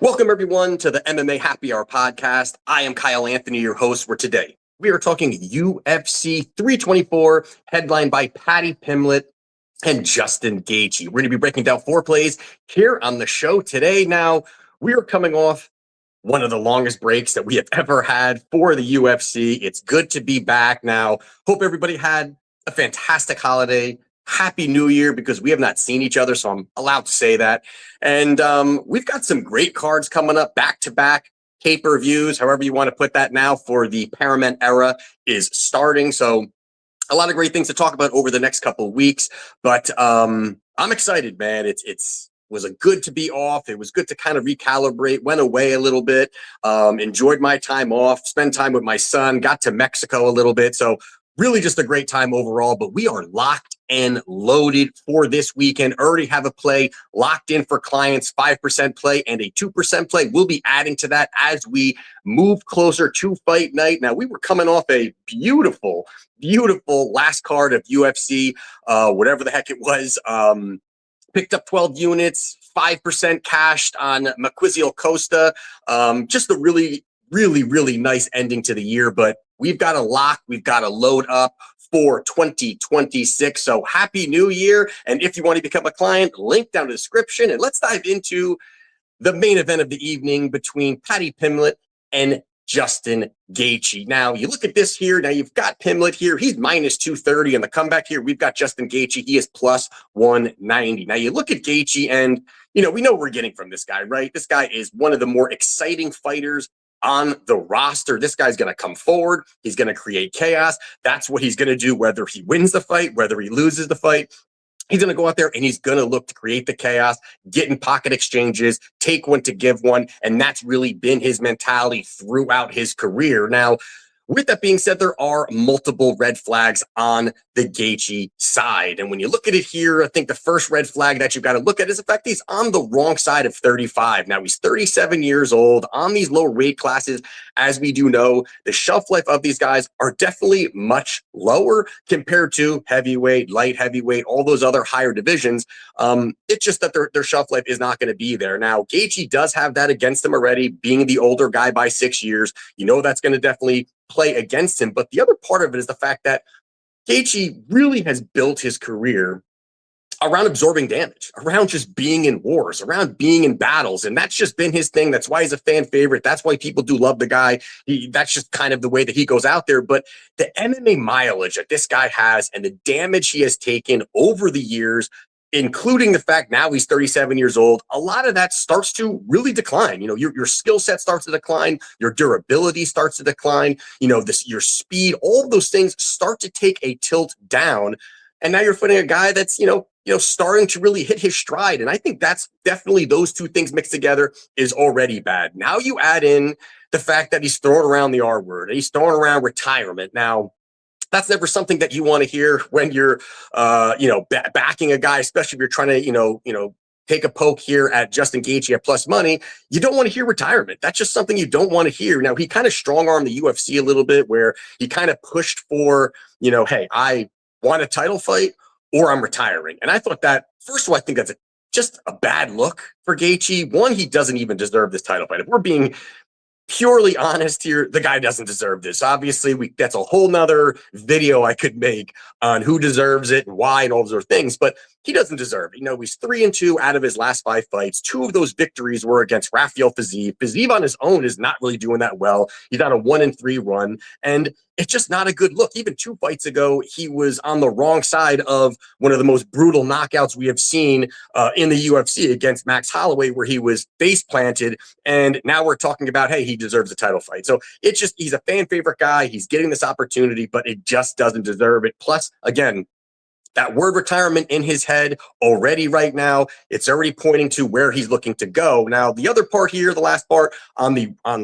Welcome, everyone, to the MMA Happy Hour podcast. I am Kyle Anthony, your host, where today we are talking UFC 324, headlined by Paddy Pimblett and Justin Gaethje. We're going to be breaking down four plays here on the show today. Now, we are coming off one of the longest breaks that we have ever had for the UFC. It's good to be back now. Hope everybody had a fantastic holiday. Happy New Year, because we have not seen each other, so I'm allowed to say that. And we've got some great cards coming up, back-to-back pay-per-views, however you want to put that now, for the Paramount era is starting. So a lot of great things to talk about over the next couple of weeks. But I'm excited, man. It's was a good to be off. It was good to kind of recalibrate, went away a little bit, enjoyed my time off, spent time with my son, got to Mexico a little bit. So really just a great time overall, but we are locked and loaded for this weekend. Already have a play locked in for clients, 5% play and a 2% play. We'll be adding to that as we move closer to fight night. Now, we were coming off a beautiful last card of UFC, whatever the heck it was. Picked up 12 units, 5% cashed on Maquizio Costa. Just a really nice ending to the year, but we've got a lock, we've got to load up for 2026. So happy New Year. And if you want to become a client, link down in the description. And let's dive into the main event of the evening between Paddy Pimblett and Justin Gaethje. Now, you look at this here. Now, you've got Pimblett here. He's minus 230. And the comeback here, we've got Justin Gaethje. He is plus 190. Now, you look at Gaethje, and, we know what we're getting from this guy, right? This guy is one of the more exciting fighters on the roster. This guy's going to come forward. He's going to create chaos. That's what he's going to do, whether he wins the fight, whether he loses the fight. He's going to go out there and he's going to look to create the chaos, get in pocket exchanges, take one to give one. And that's really been his mentality throughout his career. Now, with that being said, there are multiple red flags on the Gaethje side. And when you look at it here, I think the first red flag that you've got to look at is the fact he's on the wrong side of 35. Now, he's 37 years old on these low weight classes. As we do know, the shelf life of these guys are definitely much lower compared to heavyweight, light heavyweight, all those other higher divisions. It's just that their shelf life is not going to be there. Now, Gaethje does have that against him already, being the older guy by 6 years. That's going to definitely play against him. But the other part of it is the fact that Gaethje really has built his career around absorbing damage, around just being in wars, around being in battles. And that's just been his thing. That's why he's a fan favorite. That's why people do love the guy. That's just kind of the way that he goes out there. But the MMA mileage that this guy has and the damage he has taken over the years, including the fact now he's 37 years old, a lot of that starts to really decline. Your skill set starts to decline, your durability starts to decline, your speed, all of those things start to take a tilt down. And now you're fighting a guy that's, starting to really hit his stride. And I think that's definitely, those two things mixed together is already bad. Now you add in the fact that he's throwing around the R word, and he's throwing around retirement. Now, that's never something that you want to hear when you're, backing a guy, especially if you're trying to, take a poke here at Justin Gaethje at plus money. You don't want to hear retirement. That's just something you don't want to hear. Now, he kind of strong-armed the UFC a little bit, where he kind of pushed for, hey, I want a title fight or I'm retiring. And I thought that, first of all, I think that's just a bad look for Gaethje. One, he doesn't even deserve this title fight. If we're being purely honest here, the guy doesn't deserve this. Obviously, that's a whole nother video I could make on who deserves it and why and all those other things, but he doesn't deserve it. He's 3-2 out of his last 5 fights. 2 of those victories were against Rafael Fiziev. Fiziev on his own is not really doing that well. He's on a 1-3 run, and it's just not a good look. Even 2 fights ago, he was on the wrong side of one of the most brutal knockouts we have seen in the UFC against Max Holloway, where he was face planted. And now we're talking about, hey, he deserves a title fight. So it's just, he's a fan favorite guy. He's getting this opportunity, but it just doesn't deserve it. Plus, again, that word retirement in his head already right now, it's already pointing to where he's looking to go. Now, the other part here, the last part on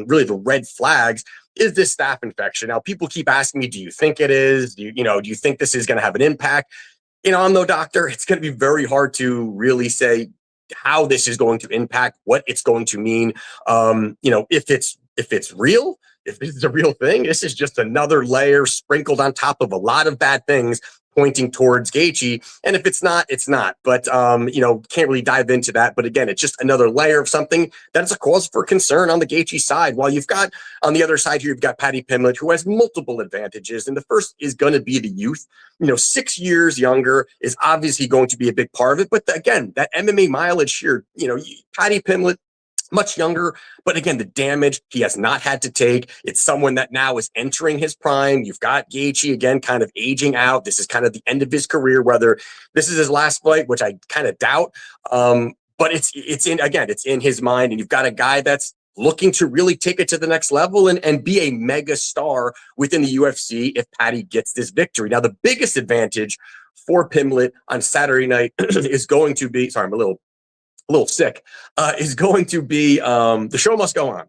really the red flags, is this staph infection. Now, people keep asking me, do you think it is? Do you think this is going to have an impact? I'm no doctor. It's going to be very hard to really say how this is going to impact, what it's going to mean. If it's real, if this is a real thing, this is just another layer sprinkled on top of a lot of bad things pointing towards Gaethje. And if it's not, it's not. But, can't really dive into that. But again, it's just another layer of something that is a cause for concern on the Gaethje side. While you've got on the other side here, you've got Paddy Pimblett, who has multiple advantages. And the first is going to be the youth. 6 years younger is obviously going to be a big part of it. But again, that MMA mileage here, Paddy Pimblett, much younger, but again, the damage he has not had to take. It's someone that now is entering his prime. You've got Gaethje again, kind of aging out. This is kind of the end of his career, whether this is his last fight, which I kind of doubt. But it's in his mind, and you've got a guy that's looking to really take it to the next level and be a mega star within the UFC if Paddy gets this victory. Now, the biggest advantage for Pimblett on Saturday night is going to be, sorry, I'm a little sick, is going to be the show must go on,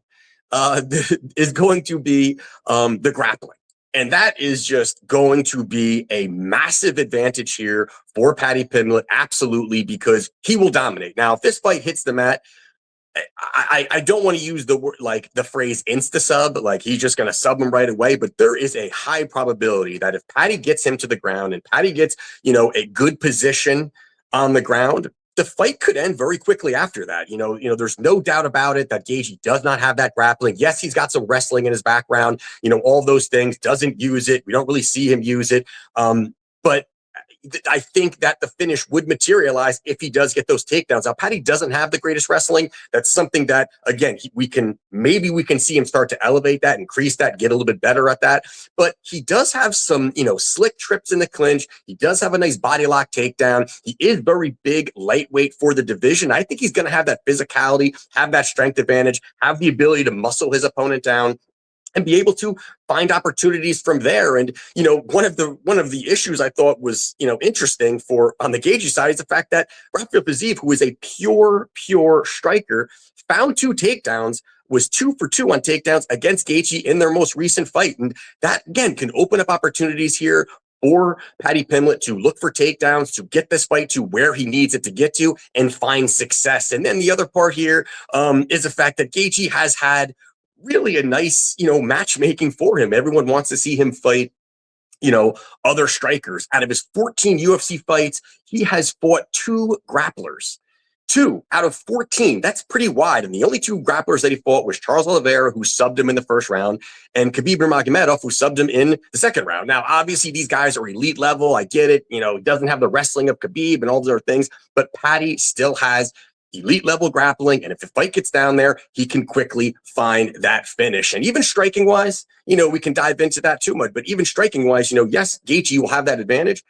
is going to be the grappling. And that is just going to be a massive advantage here for Paddy Pimblett, absolutely, because he will dominate. Now, if this fight hits the mat, I don't want to use the word like the phrase insta sub, like he's just going to sub him right away. But there is a high probability that if Paddy gets him to the ground and Paddy gets, a good position on the ground, the fight could end very quickly after that. There's no doubt about it that Gaethje does not have that grappling. Yes, he's got some wrestling in his background, all those things, doesn't use it. We don't really see him use it. But I think that the finish would materialize if he does get those takedowns. Now, Paddy doesn't have the greatest wrestling. That's something that, again, we can see him start to elevate that, increase that, get a little bit better at that. But he does have some, slick trips in the clinch. He does have a nice body lock takedown. He is very big, lightweight for the division. I think he's going to have that physicality, have that strength advantage, have the ability to muscle his opponent down, and be able to find opportunities from there. And, one of the issues I thought was, interesting for on the Gaethje side is the fact that Rafael Fiziev, who is a pure striker, found 2 takedowns, was 2 for 2 on takedowns against Gaethje in their most recent fight. And that, again, can open up opportunities here for Paddy Pimblett to look for takedowns, to get this fight to where he needs it to get to and find success. And then the other part here is the fact that Gaethje has had really a nice, matchmaking for him. Everyone wants to see him fight, other strikers. Out of his 14 UFC fights, he has fought 2 grapplers. 2 out of 14. That's pretty wide. And the only 2 grapplers that he fought was Charles Oliveira, who subbed him in the first round, and Khabib Nurmagomedov, who subbed him in the second round. Now, obviously, these guys are elite level. I get it. He doesn't have the wrestling of Khabib and all those other things, but Paddy still has elite level grappling. And if the fight gets down there, he can quickly find that finish. And even striking wise, we can dive into that too much, but even striking wise, yes, Gaethje will have that advantage,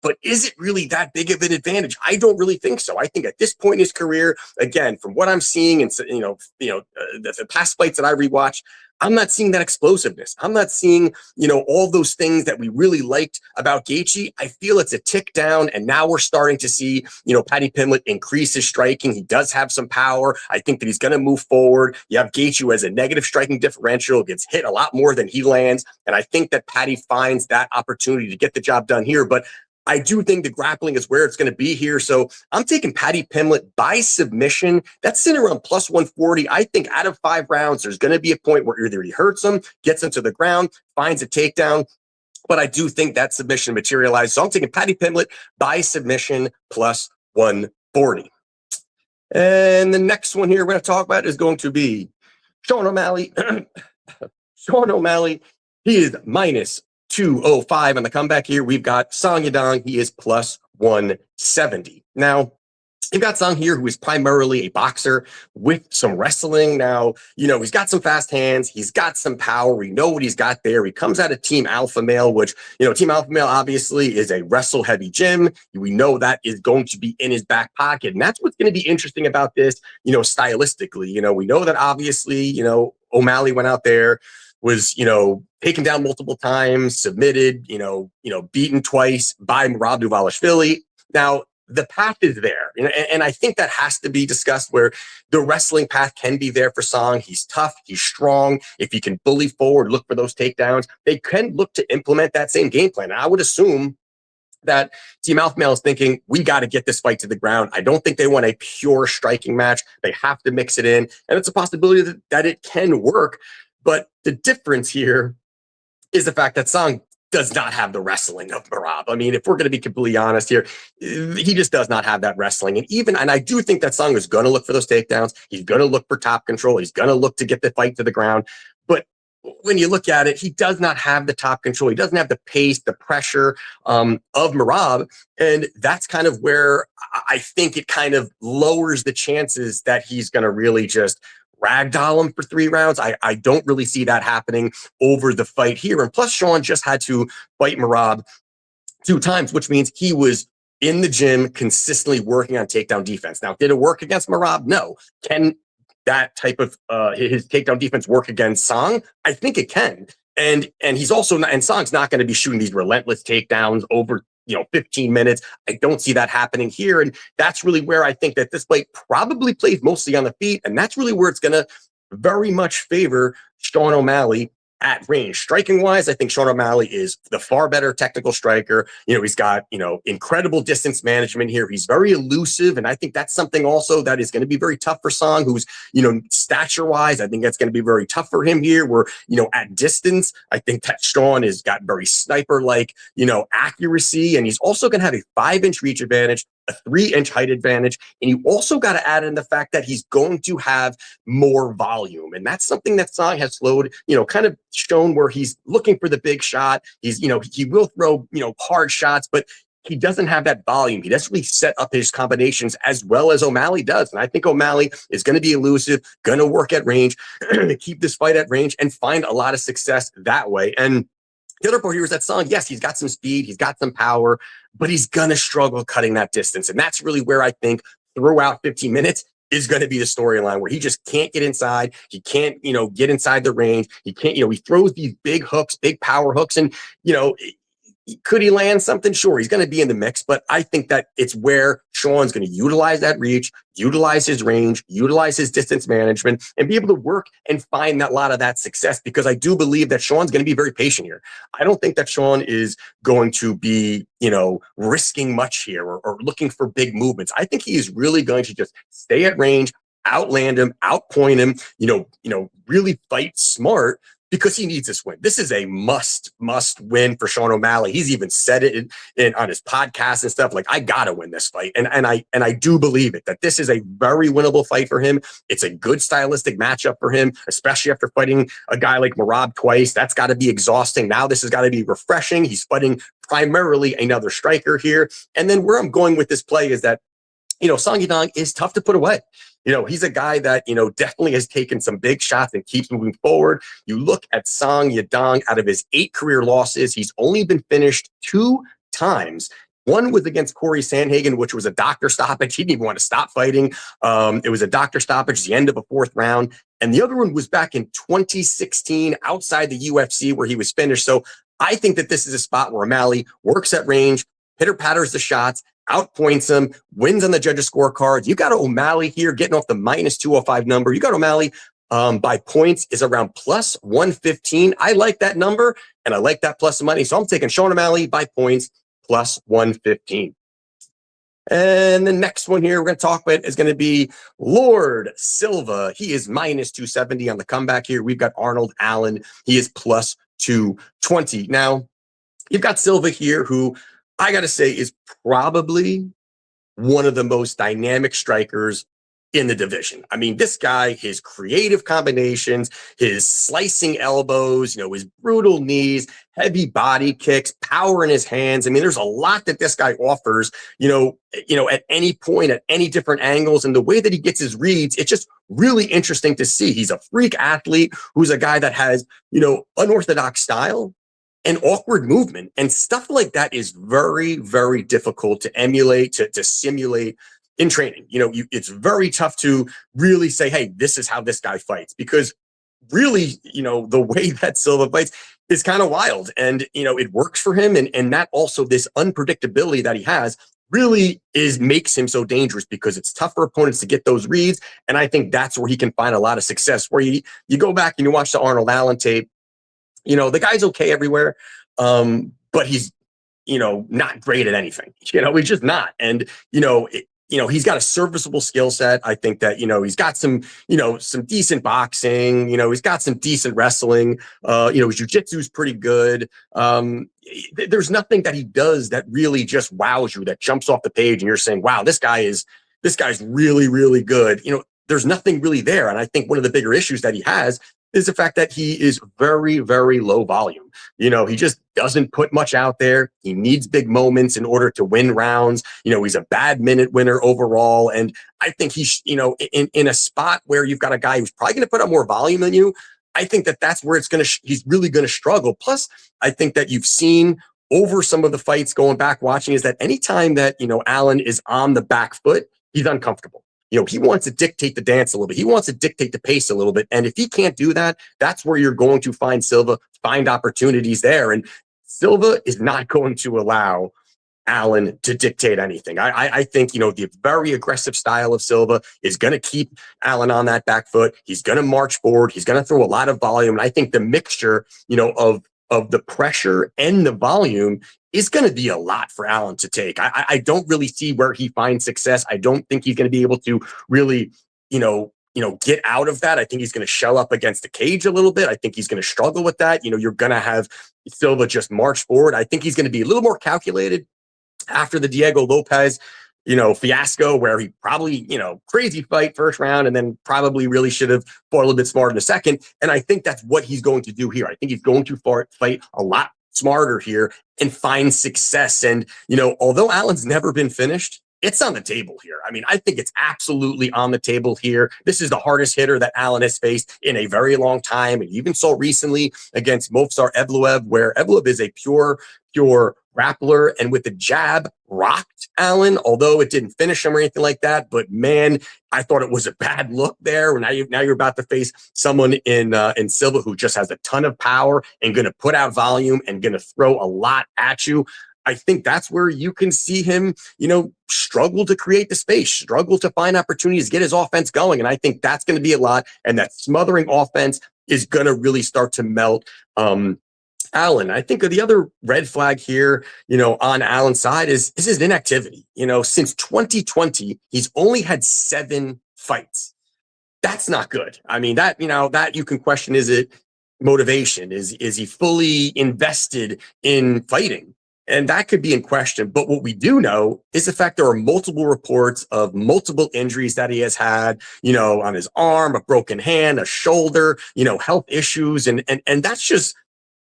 but is it really that big of an advantage? I don't really think so. I think at this point in his career, again, from what I'm seeing and, the past fights that I rewatched, I'm not seeing that explosiveness. I'm not seeing, all those things that we really liked about Gaethje. I feel it's a tick down, and now we're starting to see, Paddy Pimblett increase his striking. He does have some power. I think that he's going to move forward. You have Gaethje who has a negative striking differential, gets hit a lot more than he lands, and I think that Paddy finds that opportunity to get the job done here. But I do think the grappling is where it's going to be here. So I'm taking Paddy Pimblett by submission. That's sitting around plus 140. I think out of 5 rounds, there's going to be a point where either he hurts him, gets him to the ground, finds a takedown. But I do think that submission materialized. So I'm taking Paddy Pimblett by submission plus 140. And the next one here we're going to talk about is going to be Sean O'Malley. Sean O'Malley, he is minus 205 on the comeback here. We've got Song Yadong. He is plus 170. Now, you've got Song here, who is primarily a boxer with some wrestling. Now, he's got some fast hands. He's got some power. We know what he's got there. He comes out of Team Alpha Male, which, Team Alpha Male obviously is a wrestle-heavy gym. We know that is going to be in his back pocket. And that's what's going to be interesting about this, stylistically. We know that obviously, O'Malley went out there, was, taken down multiple times, submitted, beaten twice by Merab Dvalishvili. Now, the path is there. And I think that has to be discussed, where the wrestling path can be there for Song. He's tough. He's strong. If he can bully forward, look for those takedowns, they can look to implement that same game plan. And I would assume that Team Alpha Male is thinking, we got to get this fight to the ground. I don't think they want a pure striking match. They have to mix it in. And it's a possibility that it can work. But the difference here is the fact that Song does not have the wrestling of Merab. I mean, if we're going to be completely honest here, he just does not have that wrestling. And I do think that Sung is going to look for those takedowns. He's going to look for top control. He's going to look to get the fight to the ground. But when you look at it, he does not have the top control. He doesn't have the pace, the pressure of Merab. And that's kind of where I think it kind of lowers the chances that he's going to really just ragdoll him for 3 rounds. I don't really see that happening over the fight here. And plus, Sean just had to fight Merab 2 times, which means he was in the gym consistently working on takedown defense. Now, did it work against Merab? No. Can that type of his takedown defense work against Song? I think it can. And he's also not, and Song's not going to be shooting these relentless takedowns over 15 minutes. I don't see that happening here. And that's really where I think that this fight probably plays mostly on the feet. And that's really where it's going to very much favor Sean O'Malley at range. Striking wise, I think Sean O'Malley is the far better technical striker. He's got, incredible distance management here. He's very elusive. And I think that's something also that is going to be very tough for Song, who's, stature wise, I think that's going to be very tough for him here. Where, at distance, I think that Sean has got very sniper-like, accuracy. And he's also going to have a 5-inch reach advantage, a 3-inch height advantage. And you also got to add in the fact that he's going to have more volume. And that's something that Song has slowed, kind of shown where he's looking for the big shot. He's, he will throw, hard shots, but he doesn't have that volume. He doesn't really set up his combinations as well as O'Malley does. And I think O'Malley is going to be elusive, going to work at range, keep this fight at range, and find a lot of success that way. And the other part here is that Song, yes, he's got some speed, he's got some power, but he's going to struggle cutting that distance. And that's really where I think throughout 15 minutes is going to be the storyline, where he just can't get inside. He can't, get inside the range. He can't, he throws these big hooks, big power hooks. And, could he land something? Sure, he's going to be in the mix, but I think that it's where Sean's going to utilize that reach, utilize his range, utilize his distance management, and be able to work and find a lot of that success, because I do believe that Sean's going to be very patient here. I don't think that Sean is going to be, risking much here or looking for big movements. I think he is really going to just stay at range, outland him, outpoint him, really fight smart, because he needs this win. This is a must win for Sean O'Malley. He's even said it on his podcast and stuff. Like, I gotta win this fight, and I do believe it, that this is a very winnable fight for him. It's a good stylistic matchup for him, especially after fighting a guy like Merab twice. That's got to be exhausting. Now this has got to be refreshing. He's fighting primarily another striker here. And then where I'm going with this play is that, Song Yadong is tough to put away. He's a guy that, definitely has taken some big shots and keeps moving forward. You look at Song Yadong, out of his 8 career losses, he's only been finished 2 times. One was against Corey Sandhagen, which was a doctor stoppage. He didn't even want to stop fighting. It was a doctor stoppage, the end of a 4th round. And the other one was back in 2016 outside the UFC, where he was finished. So I think that this is a spot where O'Malley works at range, pitter-patters the shots, outpoints him, wins on the judges' scorecards. You got O'Malley here getting off the minus 205 number. You got O'Malley by points is around plus 115. I like that number, and I like that plus money. So I'm taking Sean O'Malley by points plus 115. And the next one here we're going to talk about is going to be Lord Silva. He is minus 270 on the comeback here. We've got Arnold Allen. He is plus 220. Now, you've got Silva here, who I got to say is probably one of the most dynamic strikers in the division. I mean, this guy, his creative combinations, his slicing elbows, his brutal knees, heavy body kicks, power in his hands. I mean, there's a lot that this guy offers, at any point, at any different angles. And the way that he gets his reads, it's just really interesting to see. He's a freak athlete who's a guy that has, unorthodox style and awkward movement, and stuff like that is very, very difficult to emulate, to simulate in training. It's very tough to really say, hey, this is how this guy fights, because really, the way that Silva fights is kind of wild, and, it works for him. And that also, this unpredictability that he has really makes him so dangerous, because it's tough for opponents to get those reads. And I think that's where he can find a lot of success, where you go back and you watch the Arnold Allen tape. The guy's okay everywhere, but he's, not great at anything. He's just not. And, he's got a serviceable skill set. I think that, he's got some decent boxing, he's got some decent wrestling, his jiu-jitsu is pretty good. There's nothing that he does that really just wows you, that jumps off the page and you're saying, wow, this guy's really, really good. There's nothing really there. And I think one of the bigger issues that he has is the fact that he is very, very low volume. He just doesn't put much out there. He needs big moments in order to win rounds. He's a bad minute winner overall. And I think he's, in a spot where you've got a guy who's probably going to put up more volume than you, I think that that's where he's really going to struggle. Plus, I think that you've seen over some of the fights going back watching is that anytime that, Allen is on the back foot, he's uncomfortable. He wants to dictate the dance a little bit. He wants to dictate the pace a little bit. And if he can't do that, that's where you're going to find opportunities there. And Silva is not going to allow Allen to dictate anything. I think, the very aggressive style of Silva is going to keep Allen on that back foot. He's going to march forward. He's going to throw a lot of volume. And I think the mixture, of the pressure and the volume is going to be a lot for Allen to take. I don't really see where he finds success. I don't think he's going to be able to really, get out of that. I think he's going to shell up against the cage a little bit. I think he's going to struggle with that. You're going to have Silva just march forward. I think he's going to be a little more calculated after the Diego Lopez, fiasco, where he probably, crazy fight first round and then probably really should have fought a little bit smarter in the second. And I think that's what he's going to do here. I think he's going to fight a lot smarter here and find success. And, although Allen's never been finished, it's on the table here. I mean, I think it's absolutely on the table here. This is the hardest hitter that Allen has faced in a very long time. And you even saw recently against Movsar Evloev, where Evloev is a pure grappler, and with the jab rocked Allen, although it didn't finish him or anything like that. But man, I thought it was a bad look there. Now you're about to face someone in Silva who just has a ton of power and going to put out volume and going to throw a lot at you. I think that's where you can see him, struggle to create the space, struggle to find opportunities, get his offense going. And I think that's going to be a lot. And that smothering offense is going to really start to melt Allen. I think the other red flag here, on Allen's side is his inactivity. Since 2020, he's only had 7 fights. That's not good. I mean, that you can question, is it motivation? Is he fully invested in fighting? And that could be in question. But what we do know is the fact there are multiple reports of multiple injuries that he has had, on his arm, a broken hand, a shoulder, health issues. And that's just,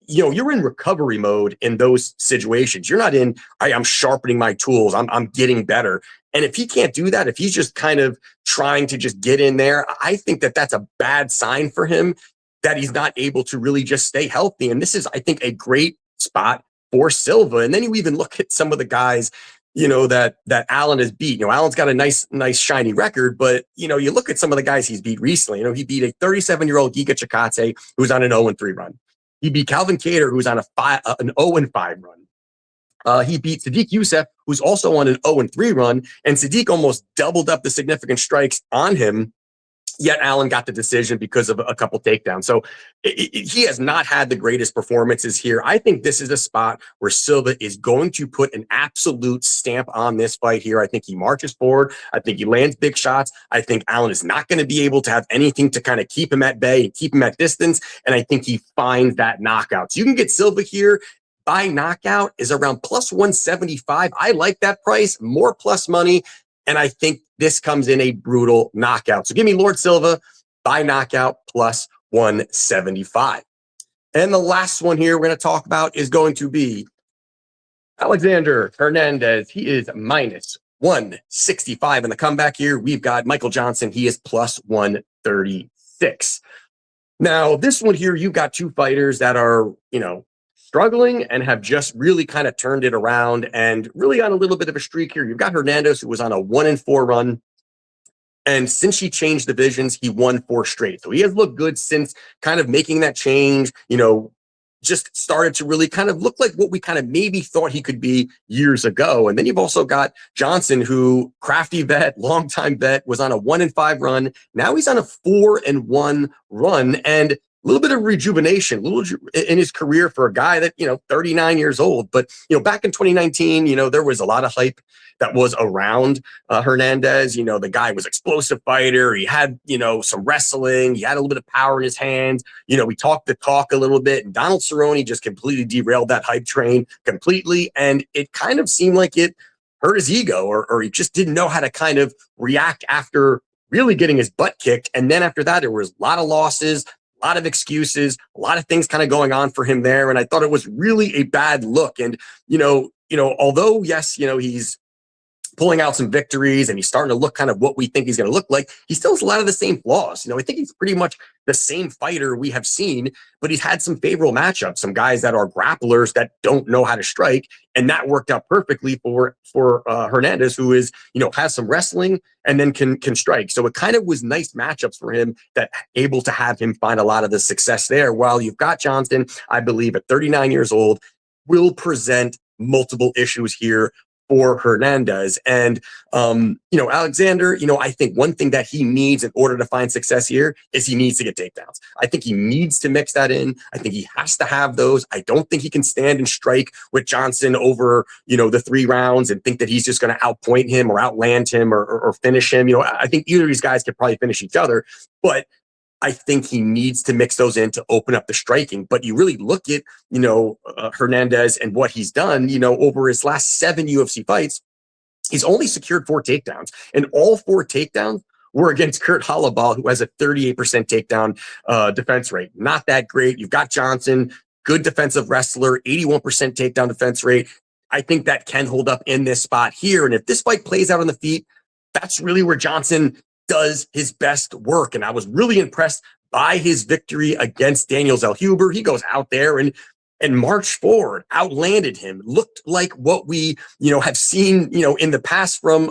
you're in recovery mode in those situations. You're not in, I'm sharpening my tools. I'm getting better. And if he can't do that, if he's just kind of trying to just get in there, I think that that's a bad sign for him, that he's not able to really just stay healthy. And this is, I think, a great spot for Silva. And then you even look at some of the guys, that Allen has beat. Allen's got a nice shiny record, but you look at some of the guys he's beat recently. He beat a 37-year-old Giga Chikadze who's on an 0-3 run. He beat Calvin Kattar, who's on an 0-5 run. He beat Sadiq Youssef, who's also on an 0-3 run, and Sadiq almost doubled up the significant strikes on him. Yet Allen got the decision because of a couple takedowns. So he has not had the greatest performances here. I think this is a spot where Silva is going to put an absolute stamp on this fight here. I think he marches forward. I think he lands big shots. I think Allen is not going to be able to have anything to kind of keep him at bay and keep him at distance. And I think he finds that knockout. So you can get Silva here by knockout is around plus 175. I like that price, more plus money. And I think this comes in a brutal knockout. So give me Lord Silva by knockout plus 175. And the last one here we're going to talk about is going to be Alexander Hernandez. He is minus 165 in the comeback here. We've got Michael Johnson. He is plus 136. Now, this one here, you've got 2 fighters that are, struggling and have just really kind of turned it around and really on a little bit of a streak here. You've got Hernandez, who was on a 1-4 run. And since she changed divisions, he won 4 straight. So he has looked good since kind of making that change, just started to really kind of look like what we kind of maybe thought he could be years ago. And then you've also got Johnson, who crafty vet, longtime vet, was on a 1-5 run. Now he's on a 4-1 run. And little bit of rejuvenation, in his career for a guy that, 39 years old. But, back in 2019, there was a lot of hype that was around Hernandez. The guy was explosive fighter. He had, some wrestling. He had a little bit of power in his hands. We talked the talk a little bit, and Donald Cerrone just completely derailed that hype train completely. And it kind of seemed like it hurt his ego, or he just didn't know how to kind of react after really getting his butt kicked. And then after that, there was a lot of losses, a lot of excuses, a lot of things kind of going on for him there. And I thought it was really a bad look. And, although, yes, he's pulling out some victories and he's starting to look kind of what we think he's going to look like, he still has a lot of the same flaws. I think he's pretty much the same fighter we have seen, but he's had some favorable matchups, some guys that are grapplers that don't know how to strike. And that worked out perfectly for Hernandez, who is, has some wrestling and then can strike. So it kind of was nice matchups for him, that able to have him find a lot of the success there. While you've got Johnson, I believe at 39 years old, will present multiple issues here for Hernandez. And, Alexander, I think one thing that he needs in order to find success here is he needs to get takedowns. I think he needs to mix that in. I think he has to have those. I don't think he can stand and strike with Johnson over, the 3 rounds and think that he's just going to outpoint him or outland him or finish him. I think either of these guys could probably finish each other, but I think he needs to mix those in to open up the striking. But you really look at, Hernandez and what he's done, over his last 7 UFC fights, he's only secured 4 takedowns, and all 4 takedowns were against Kurt Holloway, who has a 38% takedown defense rate. Not that great. You've got Johnson, good defensive wrestler, 81% takedown defense rate. I think that can hold up in this spot here. And if this fight plays out on the feet, that's really where Johnson does his best work. And I was really impressed by his victory against Daniel Zellhuber. He goes out there and marched forward, outlanded him, looked like what we, have seen, in the past from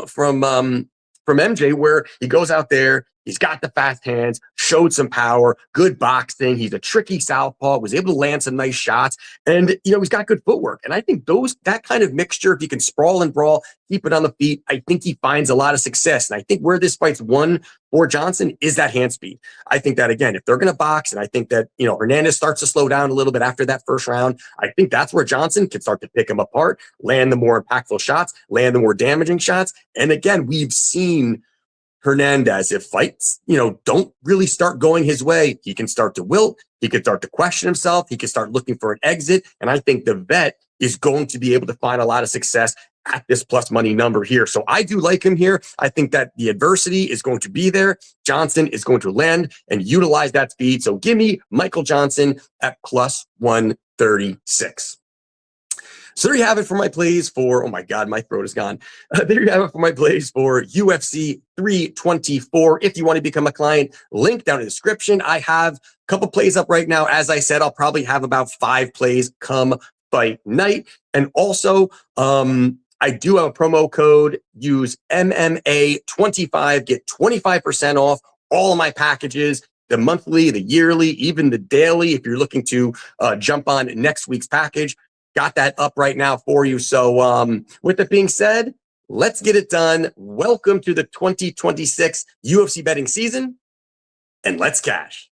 MJ, where he goes out there, he's got the fast hands, showed some power, good boxing. He's a tricky southpaw, was able to land some nice shots, and he's got good footwork. And I think that kind of mixture, if he can sprawl and brawl, keep it on the feet, I think he finds a lot of success. And I think where this fight's won for Johnson is that hand speed. I think that, again, if they're going to box, and I think that Hernandez starts to slow down a little bit after that first round, I think that's where Johnson can start to pick him apart, land the more impactful shots, land the more damaging shots. And again, we've seen Hernandez, if fights, don't really start going his way, he can start to wilt. He can start to question himself. He can start looking for an exit. And I think the vet is going to be able to find a lot of success at this plus money number here. So I do like him here. I think that the adversity is going to be there. Johnson is going to land and utilize that speed. So give me Michael Johnson at plus 136. So there you have it for my plays for, oh my God, my throat is gone. There you have it for my plays for UFC 324. If you want to become a client, link down in the description. I have a couple plays up right now. As I said, I'll probably have about 5 plays come fight night. And also, I do have a promo code. Use MMA25, get 25% off all of my packages. The monthly, the yearly, even the daily, if you're looking to jump on next week's package. Got that up right now for you. So with that being said, let's get it done. Welcome to the 2026 UFC betting season, and let's cash.